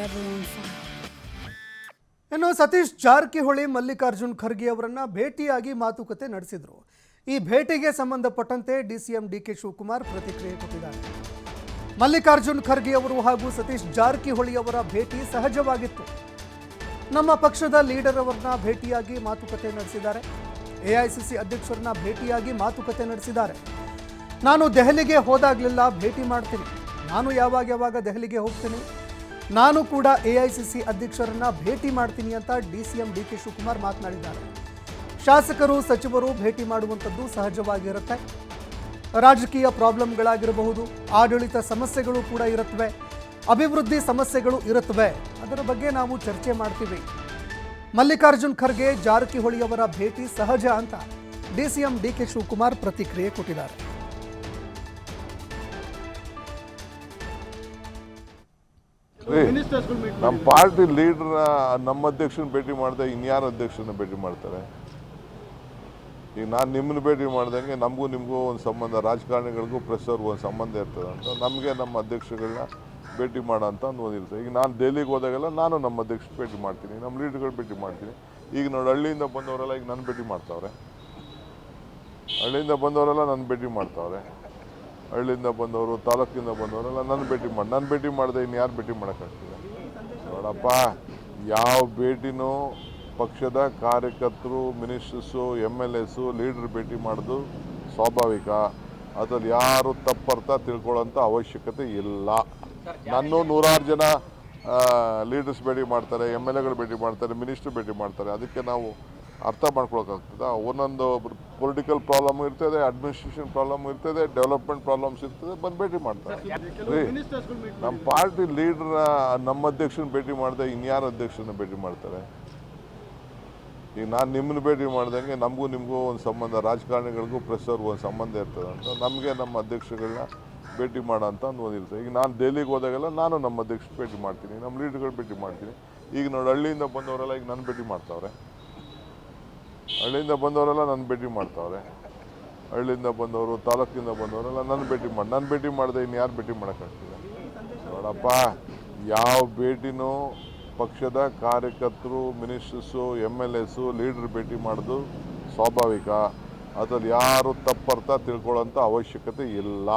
never on fire. ಇನ್ನು ಸತೀಶ್ ಜಾರಕಿಹೊಳಿ ಮಲ್ಲಿಕಾರ್ಜುನ್ ಖರ್ಗೆ ಅವರನ್ನ ಭೇಟಿಯಾಗಿ ಮಾತುಕತೆ ನಡೆಸಿದ್ರು. ಈ ಭೇಟಿಗೆ ಸಂಬಂಧಪಟ್ಟಂತೆ ಡಿಸಿಎಂ ಡಿಕೆ ಶಿವಕುಮಾರ್ ಪ್ರತಿಕ್ರಿಯೆ ಕೊಟ್ಟಿದ್ದಾರೆ. ಮಲ್ಲಿಕಾರ್ಜುನ್ ಖರ್ಗೆ ಅವರು ಹಾಗೂ ಸತೀಶ್ ಜಾರಕಿಹೊಳಿ ಅವರ ಭೇಟಿ ಸಹಜವಾಗಿತ್ತು. ನಮ್ಮ ಪಕ್ಷದ ಲೀಡರ್ ಅವರನ್ನ ಭೇಟಿಯಾಗಿ ಮಾತುಕತೆ ನಡೆಸಿದ್ದಾರೆ. ಎಐಸಿಸಿ ಅಧ್ಯಕ್ಷರನ್ನ ಭೇಟಿಯಾಗಿ ಮಾತುಕತೆ ನಡೆಸಿದ್ದಾರೆ. ನಾನು ದೆಹಲಿಗೆ ಹೋದಾಗಲೆಲ್ಲ ಭೇಟಿ ಮಾಡ್ತೀನಿ. ನಾನು ಯಾವಾಗ ದೆಹಲಿಗೆ ಹೋಗ್ತೀನಿ, ನಾನು ಕೂಡ ಎಐಸಿಸಿ ಅಧ್ಯಕ್ಷರನ್ನ ಭೇಟಿ ಮಾಡ್ತೀನಿ ಅಂತ ಡಿಸಿಎಂ ಡಿಕೆ ಶಿವಕುಮಾರ್ ಮಾತನಾಡಿದ್ದಾರೆ. ಶಾಸಕರು ಸಚಿವರು ಭೇಟಿ ಮಾಡುವಂಥದ್ದು ಸಹಜವಾಗಿರುತ್ತೆ. ರಾಜಕೀಯ ಪ್ರಾಬ್ಲಮ್ಗಳಾಗಿರಬಹುದು, ಆಡಳಿತ ಸಮಸ್ಯೆಗಳು ಕೂಡ ಇರುತ್ತವೆ, ಅಭಿವೃದ್ಧಿ ಸಮಸ್ಯೆಗಳು ಇರುತ್ತವೆ. ಅದರ ಬಗ್ಗೆ ನಾವು ಚರ್ಚೆ ಮಾಡ್ತೀವಿ. ಮಲ್ಲಿಕಾರ್ಜುನ್ ಖರ್ಗೆ ಜಾರಕಿಹೊಳಿ ಅವರ ಭೇಟಿ ಸಹಜ ಅಂತ ಡಿಸಿಎಂ ಡಿಕೆ ಶಿವಕುಮಾರ್ ಪ್ರತಿಕ್ರಿಯೆ ಕೊಟ್ಟಿದ್ದಾರೆ. ನಮ್ಮ ಪಾರ್ಟಿ ಲೀಡರ್ ನಮ್ಮ ಅಧ್ಯಕ್ಷನ ಭೇಟಿ ಮಾಡಿದೆ, ಇನ್ಯಾರ ಅಧ್ಯಕ್ಷನ ಭೇಟಿ ಮಾಡ್ತಾರೆ? ಈಗ ನಾನು ನಿಮ್ಮನ್ನು ಭೇಟಿ ಮಾಡ್ದಂಗೆ ನಮಗೂ ನಿಮಗೂ ಒಂದು ಸಂಬಂಧ, ರಾಜಕಾರಣಿಗಳಿಗೂ ಪ್ರೆಸ್ ಅವ್ರಿಗೂ ಒಂದು ಸಂಬಂಧ ಇರ್ತದೆ ಅಂತ ನಮಗೆ ನಮ್ಮ ಅಧ್ಯಕ್ಷಗಳನ್ನ ಭೇಟಿ ಮಾಡೋ ಅಂತ ಒಂದಿರ್ತದೆ. ಈಗ ನಾನು ದೆಹಲಿಗೆ ಹೋದಾಗೆಲ್ಲ ನಾನು ನಮ್ಮ ಅಧ್ಯಕ್ಷ ಭೇಟಿ ಮಾಡ್ತೀನಿ, ನಮ್ಮ ಲೀಡರ್ಗಳು ಭೇಟಿ ಮಾಡ್ತೀನಿ. ಈಗ ನೋಡಿ, ಹಳ್ಳಿಯಿಂದ ಬಂದವರೆಲ್ಲ ಈಗ ನನ್ನ ಭೇಟಿ ಮಾಡ್ತಾವ್ರೆ, ಹಳ್ಳಿಯಿಂದ ಬಂದವರೆಲ್ಲ ನನ್ನ ಭೇಟಿ ಮಾಡ್ತಾವ್ರೆ. ಹಳ್ಳಿಯಿಂದ ಬಂದವರು, ತಾಲೂಕಿಂದ ಬಂದವರೆಲ್ಲ ನನ್ನ ಭೇಟಿ ಮಾಡಿದೆ, ಇನ್ನು ಯಾರು ಭೇಟಿ ಮಾಡೋಕ್ಕಾಗ್ತದೆ? ನೋಡಪ್ಪ, ಯಾವ ಭೇಟಿನೂ ಪಕ್ಷದ ಕಾರ್ಯಕರ್ತರು, ಮಿನಿಸ್ಟರ್ಸು, MLAಸು, ಲೀಡರ್ ಭೇಟಿ ಮಾಡೋದು ಸ್ವಾಭಾವಿಕ. ಅದ್ರಲ್ಲಿ ಯಾರು ತಪ್ಪರ್ಥ ತಿಳ್ಕೊಳ್ಳೋಂಥ ಅವಶ್ಯಕತೆ ಇಲ್ಲ. ನಾನು 100 ಜನ ಲೀಡರ್ಸ್ ಭೇಟಿ ಮಾಡ್ತಾರೆ, MLAಗಳು ಭೇಟಿ ಮಾಡ್ತಾರೆ, ಮಿನಿಸ್ಟರ್ ಭೇಟಿ ಮಾಡ್ತಾರೆ. ಅದಕ್ಕೆ ನಾವು ಅರ್ಥ ಮಾಡ್ಕೊಳಕ್ಕಾಗ್ತದೆ. ಒಂದೊಂದು ಪೊಲಿಟಿಕಲ್ ಪ್ರಾಬ್ಲಮ್ ಇರ್ತದೆ, ಅಡ್ಮಿನಿಸ್ಟ್ರೇಷನ್ ಪ್ರಾಬ್ಲಮ್ ಇರ್ತದೆ, ಡೆವಲಪ್ಮೆಂಟ್ ಪ್ರಾಬ್ಲಮ್ಸ್ ಇರ್ತದೆ, ಬಂದು ಭೇಟಿ ಮಾಡ್ತಾರೆ. ನಮ್ಮ ಪಾರ್ಟಿ ಲೀಡರ್ ನಮ್ಮ ಅಧ್ಯಕ್ಷನ ಭೇಟಿ ಮಾಡಿದೆ, ಇನ್ಯಾರ ಅಧ್ಯಕ್ಷನ ಭೇಟಿ ಮಾಡ್ತಾರೆ? ಈಗ ನಾನು ನಿಮ್ಮನ್ನು ಭೇಟಿ ಮಾಡ್ದಂಗೆ ನಮಗೂ ನಿಮಗೂ ಒಂದು ಸಂಬಂಧ, ರಾಜಕಾರಣಿಗಳಿಗೂ ಪ್ರೆಸ್ ಅವ್ರಿಗೂ ಒಂದು ಸಂಬಂಧ ಇರ್ತದೆ ಅಂತ ನಮಗೆ ನಮ್ಮ ಅಧ್ಯಕ್ಷಗಳನ್ನ ಭೇಟಿ ಮಾಡೋ ಅಂತ ಒಂದಿರ್ತದೆ. ಈಗ ನಾನು ದೆಹಲಿಗೆ ಹೋದಾಗೆಲ್ಲ ನಾನು ನಮ್ಮ ಅಧ್ಯಕ್ಷ ಭೇಟಿ ಮಾಡ್ತೀನಿ, ನಮ್ಮ ಲೀಡರ್ಗಳು ಭೇಟಿ ಮಾಡ್ತೀನಿ. ಈಗ ನೋಡಿ, ಹಳ್ಳಿಯಿಂದ ಬಂದವರೆಲ್ಲ ಈಗ ನನ್ನ ಭೇಟಿ ಮಾಡ್ತಾವ್ರೆ, ಹಳ್ಳಿಯಿಂದ ಬಂದವರೆಲ್ಲ ನನ್ನ ಭೇಟಿ ಮಾಡ್ತಾವ್ರೆ. ಹಳ್ಳಿಯಿಂದ ಬಂದವರು, ತಾಲೂಕಿಂದ ಬಂದವರೆಲ್ಲ ನನ್ನ ಭೇಟಿ ಮಾಡಿದೆ, ಇನ್ನು ಯಾರು ಭೇಟಿ ಮಾಡೋಕ್ಕಾಗ್ತದೆ? ನೋಡಪ್ಪ, ಯಾವ ಭೇಟಿನೂ ಪಕ್ಷದ ಕಾರ್ಯಕರ್ತರು, ಮಿನಿಸ್ಟರ್ಸು, MLAಸು, ಲೀಡರ್ ಭೇಟಿ ಮಾಡೋದು ಸ್ವಾಭಾವಿಕ. ಅದ್ರಲ್ಲಿ ಯಾರು ತಪ್ಪರ್ಥ ತಿಳ್ಕೊಳ್ಳೋಂಥ ಅವಶ್ಯಕತೆ ಇಲ್ಲ.